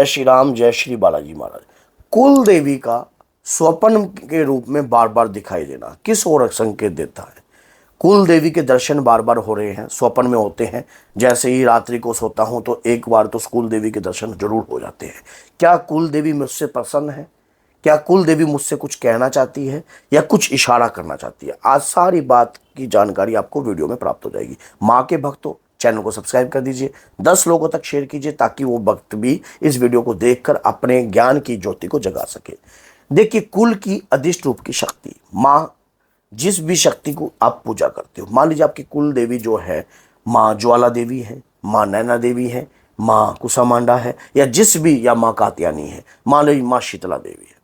जय श्री राम, जय श्री बालाजी महाराज। कुल देवी का स्वप्न के रूप में बार बार दिखाई देना किस ओर संकेत देता है? कुल देवी के दर्शन बार बार हो रहे हैं, स्वप्न में होते हैं। जैसे ही रात्रि को सोता हूं तो एक बार तो कुल देवी के दर्शन जरूर हो जाते हैं। क्या कुल देवी मुझसे प्रसन्न है? क्या कुल देवी मुझसे कुछ कहना चाहती है या कुछ इशारा करना चाहती है? आज सारी बात की जानकारी आपको वीडियो में प्राप्त हो जाएगी। माँ के भक्तों, चैनल को सब्सक्राइब कर दीजिए, 10 लोगों तक शेयर कीजिए ताकि वो भक्त भी इस वीडियो को देखकर अपने ज्ञान की ज्योति को जगा सके। देखिए, कुल की अधिष्ट रूप की शक्ति माँ, जिस भी शक्ति को आप पूजा करते हो, मान लीजिए आपकी कुल देवी जो है माँ ज्वाला देवी है, माँ नैना देवी है, माँ कुसामांडा है, या जिस भी, या माँ कात्यायनी है, मान लीजिए माँ शीतला देवी है,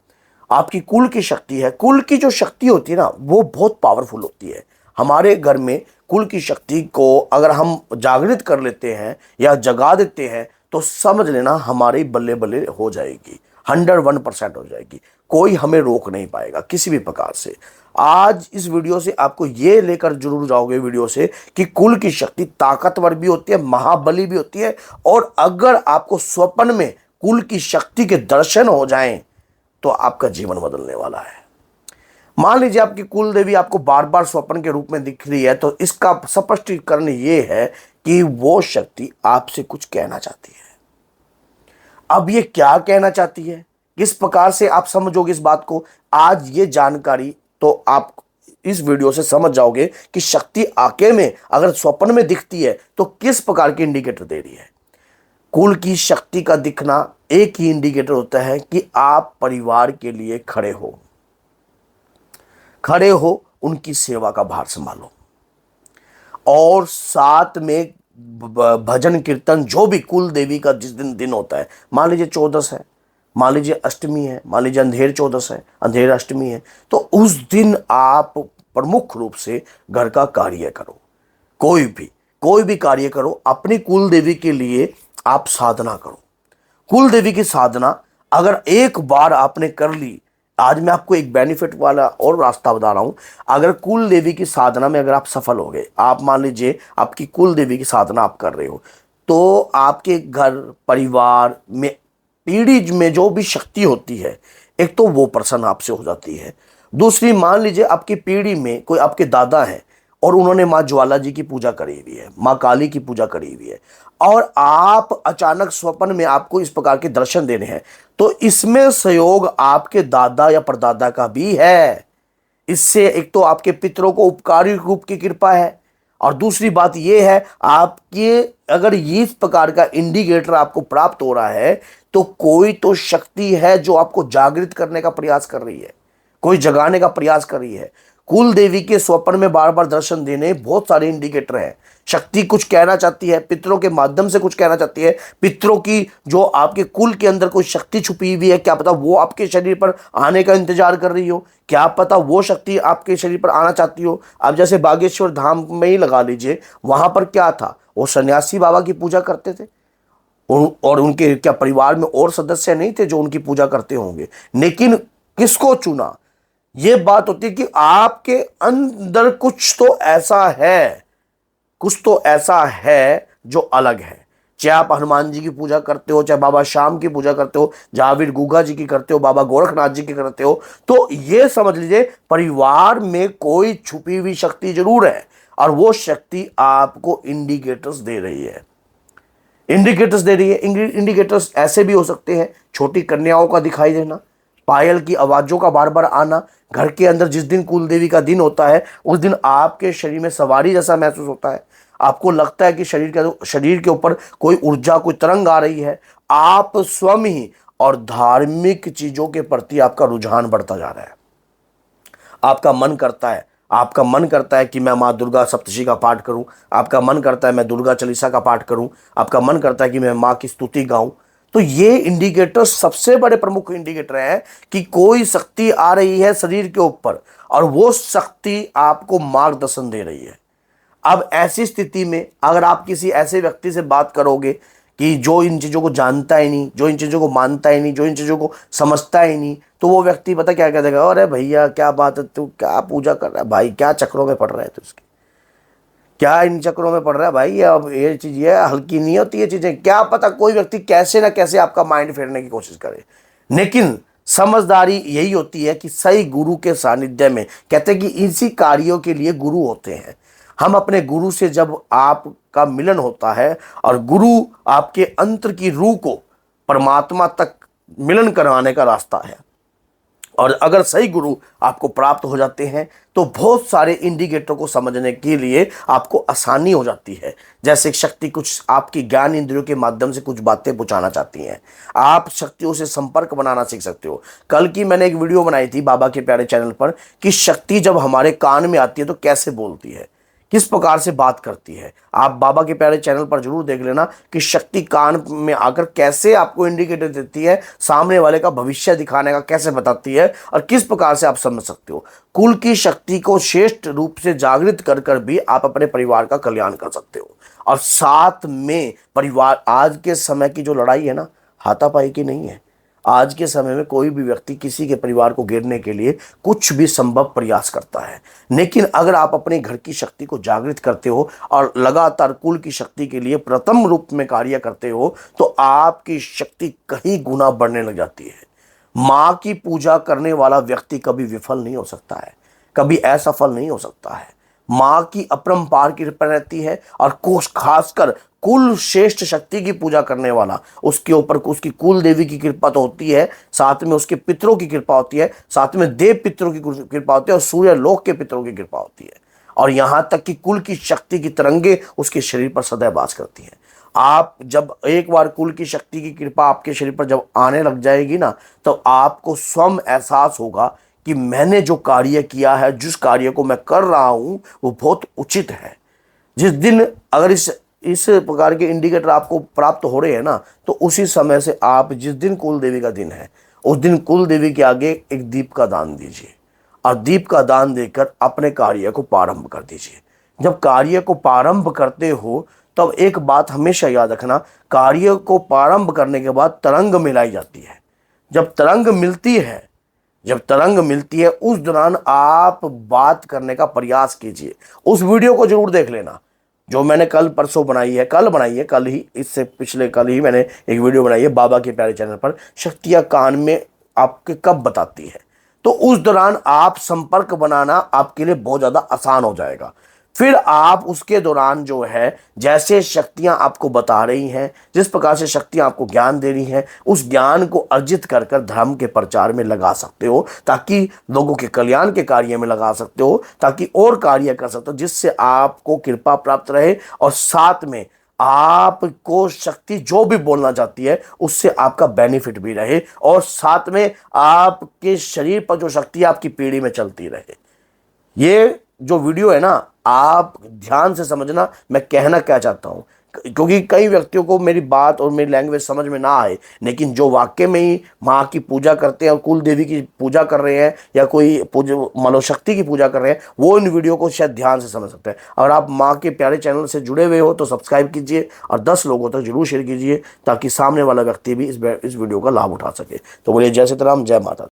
आपकी कुल की शक्ति है। कुल की जो शक्ति होती है ना, वो बहुत पावरफुल होती है। हमारे घर में कुल की शक्ति को अगर हम जागृत कर लेते हैं या जगा देते हैं तो समझ लेना हमारी बल्ले बल्ले हो जाएगी, 101% हो जाएगी। कोई हमें रोक नहीं पाएगा किसी भी प्रकार से। आज इस वीडियो से आपको ये लेकर जरूर जाओगे वीडियो से कि कुल की शक्ति ताकतवर भी होती है, महाबली भी होती है। और अगर आपको स्वप्न में कुल की शक्ति के दर्शन हो जाएं तो आपका जीवन बदलने वाला है। मान लीजिए आपकी कुल देवी आपको बार बार स्वप्न के रूप में दिख रही है, तो इसका स्पष्टीकरण ये है कि वो शक्ति आपसे कुछ कहना चाहती है। अब ये क्या कहना चाहती है, किस प्रकार से आप समझोगे इस बात को, आज ये जानकारी तो आप इस वीडियो से समझ जाओगे कि शक्ति आके में अगर स्वप्न में दिखती है तो किस प्रकार की इंडिकेटर दे रही है। कुल की शक्ति का दिखना एक ही इंडिकेटर होता है कि आप परिवार के लिए खड़े हो, उनकी सेवा का भार संभालो। और साथ में भजन कीर्तन, जो भी कुल देवी का जिस दिन होता है, मान लीजिए 14 है, मान लीजिए अष्टमी है, मान लीजिए अंधेर 14 है, अंधेर अष्टमी है, तो उस दिन आप प्रमुख रूप से घर का कार्य करो। कोई भी कार्य करो, अपनी कुल देवी के लिए आप साधना करो। कुल देवी की साधना अगर एक बार आपने कर ली, आज मैं आपको एक बेनिफिट वाला और रास्ता बता रहा हूं। अगर कुल देवी की साधना में अगर आप सफल हो गए, आप मान लीजिए आपकी कुल देवी की साधना आप कर रहे हो, तो आपके घर परिवार में पीढ़ी में जो भी शक्ति होती है, एक तो वो प्रसन्न आपसे हो जाती है। दूसरी, मान लीजिए आपकी पीढ़ी में कोई आपके दादा है और उन्होंने माँ ज्वाला जी की पूजा करी हुई है, माँ काली की पूजा करी हुई है, और आप अचानक स्वप्न में आपको इस प्रकार के दर्शन देने हैं, तो इसमें सहयोग आपके दादा या परदादा का भी है। इससे एक तो आपके पितरों को उपकारी रूप की कृपा है, और दूसरी बात यह है आपके अगर इस प्रकार का इंडिकेटर आपको प्राप्त हो रहा है तो कोई तो शक्ति है जो आपको जागृत करने का प्रयास कर रही है, कोई जगाने का प्रयास कर रही है। कुल देवी के स्वप्न में बार बार दर्शन देने बहुत सारे इंडिकेटर हैं। शक्ति कुछ कहना चाहती है, पितरों के माध्यम से कुछ कहना चाहती है। पितरों की जो आपके कुल के अंदर कोई शक्ति छुपी हुई है, क्या पता वो आपके शरीर पर आने का इंतजार कर रही हो, क्या पता वो शक्ति आपके शरीर पर आना चाहती हो। अब जैसे बागेश्वर धाम में ही लगा लीजिए, वहां पर क्या था, वो सन्यासी बाबा की पूजा करते थे, और उनके क्या परिवार में और सदस्य नहीं थे जो उनकी पूजा करते होंगे, लेकिन किसको चुना? ये बात होती है कि आपके अंदर कुछ तो ऐसा है जो अलग है। चाहे आप हनुमान जी की पूजा करते हो, चाहे बाबा श्याम की पूजा करते हो, महावीर गुगा जी की करते हो, बाबा गोरखनाथ जी की करते हो, तो ये समझ लीजिए परिवार में कोई छुपी हुई शक्ति जरूर है, और वो शक्ति आपको इंडिकेटर्स दे रही है। इंडिकेटर्स ऐसे भी हो सकते हैं, छोटी कन्याओं का दिखाई देना, पायल की आवाजों का बार बार आना, घर के अंदर जिस दिन कुल देवी का दिन होता है उस दिन आपके शरीर में सवारी जैसा महसूस होता है। आपको लगता है कि शरीर के ऊपर कोई ऊर्जा, कोई तरंग आ रही है। आप स्वयं ही और धार्मिक चीजों के प्रति आपका रुझान बढ़ता जा रहा है। आपका मन करता है कि मैं माँ दुर्गा सप्तशती का पाठ करूं, आपका मन करता है मैं दुर्गा चालीसा का पाठ करूं, आपका मन करता है कि मैं माँ की स्तुति गाऊं। तो ये इंडिकेटर सबसे बड़े प्रमुख इंडिकेटर है कि कोई शक्ति आ रही है शरीर के ऊपर, और वो शक्ति आपको मार्गदर्शन दे रही है। अब ऐसी स्थिति में अगर आप किसी ऐसे व्यक्ति से बात करोगे कि जो इन चीज़ों को जानता ही नहीं, जो इन चीज़ों को मानता ही नहीं, जो इन चीज़ों को समझता ही नहीं, तो वो व्यक्ति पता क्या कह देगा, अरे भैया क्या बात है, तू क्या पूजा कर रहा है भाई, क्या चक्रों में पड़ रहा है तू इसके। क्या इन चक्रों में पड़ रहा है भाई? अब ये चीज़ ये हल्की नहीं होती, ये चीज़ें क्या पता कोई व्यक्ति कैसे ना कैसे आपका माइंड फेरने की कोशिश करे। लेकिन समझदारी यही होती है कि सही गुरु के सानिध्य में, कहते हैं कि इसी कार्यों के लिए गुरु होते हैं। हम अपने गुरु से जब आपका मिलन होता है और गुरु आपके अंतर की रूह को परमात्मा तक मिलन करवाने का रास्ता है, और अगर सही गुरु आपको प्राप्त हो जाते हैं तो बहुत सारे इंडिकेटर को समझने के लिए आपको आसानी हो जाती है। जैसे शक्ति कुछ आपकी ज्ञान इंद्रियों के माध्यम से कुछ बातें पहुंचाना चाहती हैं, आप शक्तियों से संपर्क बनाना सीख सकते हो। कल की मैंने एक वीडियो बनाई थी बाबा के प्यारे चैनल पर कि शक्ति जब हमारे कान में आती है तो कैसे बोलती है, किस प्रकार से बात करती है। आप बाबा के प्यारे चैनल पर जरूर देख लेना कि शक्ति कान में आकर कैसे आपको इंडिकेटर देती है, सामने वाले का भविष्य दिखाने का कैसे बताती है, और किस प्रकार से आप समझ सकते हो। कुल की शक्ति को श्रेष्ठ रूप से जागृत कर कर भी आप अपने परिवार का कल्याण कर सकते हो। और साथ में परिवार, आज के समय की जो लड़ाई है ना, हाथापाई की नहीं है। आज के समय में कोई भी व्यक्ति किसी के परिवार को गिरने के लिए कुछ भी संभव प्रयास करता है। लेकिन अगर आप अपने घर की शक्ति को जागृत करते हो और लगातार कुल की शक्ति के लिए प्रथम रूप में कार्य करते हो तो आपकी शक्ति कहीं गुना बढ़ने लग जाती है। माँ की पूजा करने वाला व्यक्ति कभी विफल नहीं हो सकता है, कभी असफल नहीं हो सकता है। माँ की अपरंपार कृपा रहती है, और कोष खासकर कुल श्रेष्ठ शक्ति की पूजा करने वाला, उसके ऊपर उसकी कुल देवी की कृपा तो होती है, साथ में उसके पितरों की कृपा होती है, साथ में देव पितरों की कृपा होती है, और सूर्य लोक के पितरों की कृपा होती है, और यहां तक कि कुल की शक्ति की तरंगे उसके शरीर पर सदैव वास करती हैं। आप जब एक बार कुल की शक्ति की कृपा आपके शरीर पर जब आने लग जाएगी ना, तो आपको स्वयं एहसास होगा कि मैंने जो कार्य किया है, जिस कार्य को मैं कर रहा हूं वो बहुत उचित है। जिस दिन अगर इस प्रकार के इंडिकेटर आपको प्राप्त हो रहे हैं ना, तो उसी समय से आप, जिस दिन कुल देवी का दिन है, उस दिन कुल देवी के आगे एक दीप का दान दीजिए, और दीप का दान देकर अपने कार्य को प्रारंभ कर दीजिए। जब कार्य को प्रारंभ करते हो तब एक बात हमेशा याद रखना, कार्य को प्रारंभ करने के बाद तरंग मिलाई जाती है। जब तरंग मिलती है उस दौरान आप बात करने का प्रयास कीजिए। उस वीडियो को जरूर देख लेना जो मैंने कल परसों बनाई है, कल ही, इससे पिछले कल ही मैंने एक वीडियो बनाई है बाबा के प्यारे चैनल पर, शक्तियाँ कान में आपके कब बताती है। तो उस दौरान आप संपर्क बनाना आपके लिए बहुत ज़्यादा आसान हो जाएगा। फिर आप उसके दौरान जो है, जैसे शक्तियां आपको बता रही हैं, जिस प्रकार से शक्तियां आपको ज्ञान दे रही हैं, उस ज्ञान को अर्जित कर कर धर्म के प्रचार में लगा सकते हो, ताकि लोगों के कल्याण के कार्य में लगा सकते हो, ताकि और कार्य कर सकते हो जिससे आपको कृपा प्राप्त रहे, और साथ में आपको शक्ति जो भी बोलना चाहती है उससे आपका बेनिफिट भी रहे, और साथ में आपके शरीर पर जो शक्ति आपकी पीढ़ी में चलती रहे। ये जो वीडियो है ना, आप ध्यान से समझना मैं कहना क्या चाहता हूँ, क्योंकि कई व्यक्तियों को मेरी बात और मेरी लैंग्वेज समझ में ना आए, लेकिन जो वाकई में ही माँ की पूजा करते हैं और कुल देवी की पूजा कर रहे हैं, या कोई मनोशक्ति की पूजा कर रहे हैं, वो इन वीडियो को शायद ध्यान से समझ सकते हैं। अगर आप माँ के प्यारे चैनल से जुड़े हुए हो तो सब्सक्राइब कीजिए और 10 लोगों तक जरूर शेयर कीजिए, ताकि सामने वाला व्यक्ति भी इस वीडियो का लाभ उठा सके। तो बोलिए जय सीताराम, जय माता।